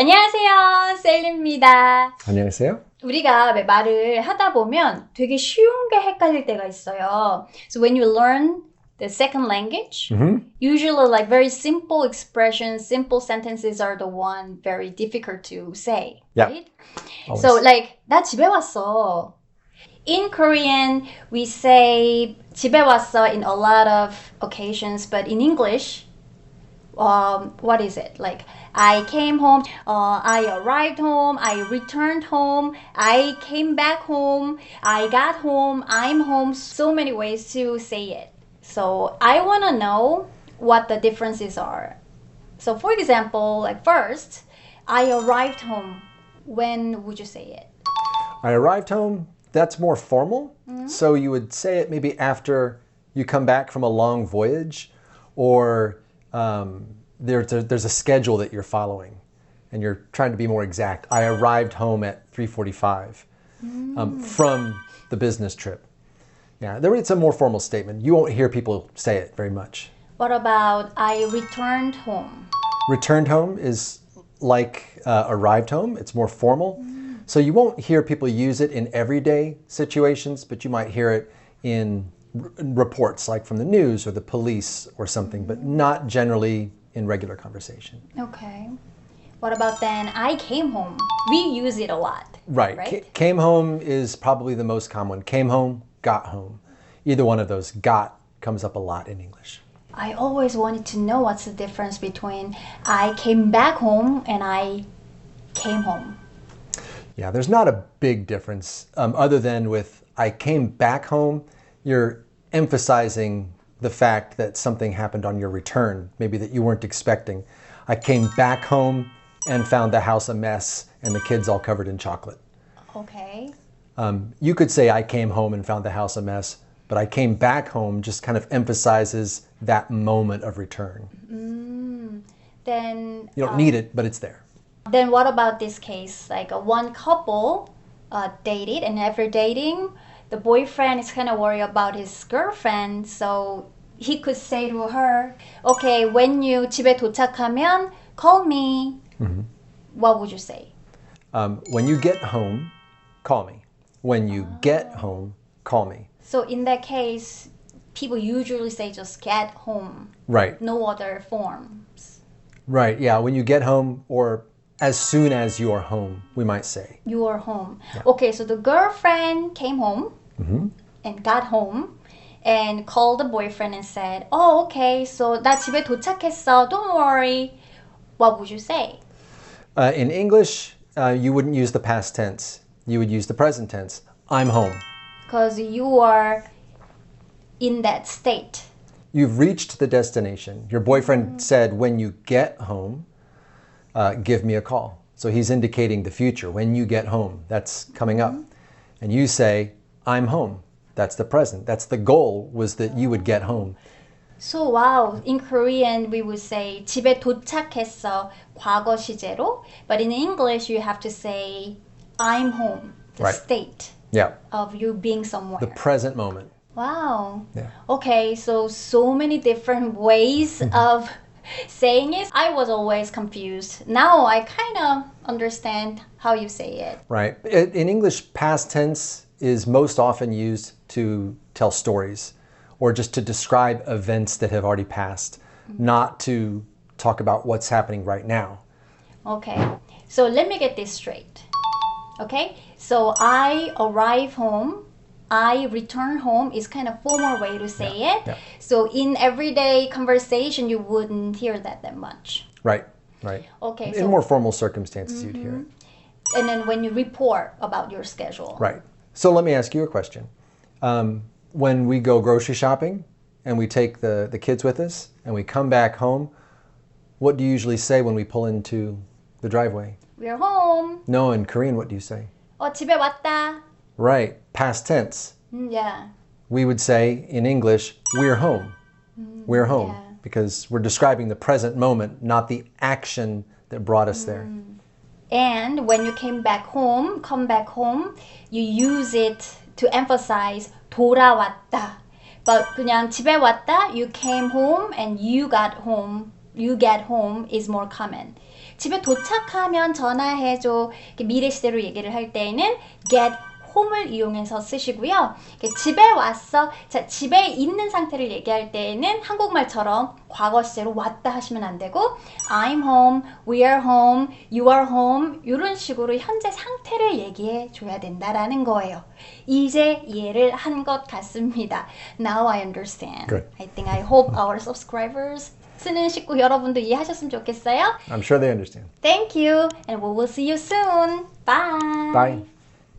안녕하세요, 셀리입니다. 안녕하세요. 우리가 말을 하다 보면 되게 쉬운 게 헷갈릴 때가 있어요. So when you learn the second language, usually like very simple expressions, simple sentences are the one very difficult to say, Yeah. right? Always. So like 나 집에 왔어. In Korean, we say 집에 왔어 in a lot of occasions, but in English, what is it? Like, I came home, I arrived home, I returned home, I came back home, I got home, I'm home. So many ways to say it. So I want to know what the differences are. So for example, like first, I arrived home. When would you say it? I arrived home. That's more formal. So you would say it maybe after you come back from a long voyage, or there's a schedule that you're following and you're trying to be more exact. I arrived home at 3:45 from the business trip. Yeah, it's a more formal statement. You won't hear people say it very much. What about I returned home? Returned home is like arrived home. It's more formal. So you won't hear people use it in everyday situations, but you might hear it in reports like from the news or the police or something, but not generally in regular conversation. Okay. What about then I came home? We use it a lot. Right. Came home is probably the most common. Came home, got home. Either one of those, got, comes up a lot in English. I always wanted to know what's the difference between I came back home and I came home. Yeah, there's not a big difference other than with I came back home, you're emphasizing the fact that something happened on your return, maybe that you weren't expecting. I came back home and found the house a mess and the kids all covered in chocolate. Okay. You could say I came home and found the house a mess, but I came back home just kind of emphasizes that moment of return. Then You don't need it, but it's there. Then what about this case? Like one couple dated, and after dating, the boyfriend is kind of worried about his girlfriend, so he could say to her, okay, when you 집에 도착하면 call me. What would you say? When you get home, call me. When you get home, call me. So in that case, people usually say just get home. Right. No other forms. Right, yeah. When you get home, or as soon as you're home, we might say. You are home. Yeah. Okay, so the girlfriend came home and got home and called the boyfriend and said, oh, okay, so 나 집에 도착했어. Don't worry. What would you say? In English, you wouldn't use the past tense. You would use the present tense. I'm home. Because you are in that state. You've reached the destination. Your boyfriend said, when you get home, give me a call. So he's indicating the future. When you get home, that's coming up. And you say, I'm home. That's the present. That's the goal, was that you would get home. So wow, in Korean we would say 집에 도착했어, 과거 시제로. But in English you have to say I'm home, the Right. state Yeah, of you being somewhere. the present moment. Wow. Yeah. Okay, so many different ways of saying it. I was always confused. Now I kind of understand how you say it. Right. In English, past tense is most often used to tell stories or just to describe events that have already passed, not to talk about what's happening right now. Okay, so let me get this straight. Okay, so I arrive home, I return home is kind of formal way to say it. yeah. So in everyday conversation, you wouldn't hear that much. Right, right. Okay, In more formal circumstances, you'd hear it. and then when you report about your schedule. Right. So let me ask you a question. When we go grocery shopping and we take the kids with us and we come back home, what do you usually say when we pull into the driveway? We're home. No, in Korean, what do you say? 집에 왔다. Right, past tense. Yeah. We would say in English, we're home. We're home. yeah. Because we're describing the present moment, not the action that brought us there. And when you come back home, you use it to emphasize 돌아왔다. But 그냥 집에 왔다, you came home and you got home is more common. 집에 도착하면 전화해줘. 이렇게 미래 시대로 얘기를 할 때에는 get home을 이용해서 쓰시고요. 집에 왔어. 자, 집에 있는 상태를 얘기할 때에는 한국말처럼 과거 시제로 왔다 하시면 안 되고 I'm home, we are home, you are home 이런 식으로 현재 상태를 얘기해 줘야 된다라는 거예요. 이제 이해를 한 것 같습니다. Now I understand. Good. I hope our subscribers 쓰는 식구 여러분도 이해하셨으면 좋겠어요. I'm sure they understand. Thank you and we will see you soon. Bye. Bye.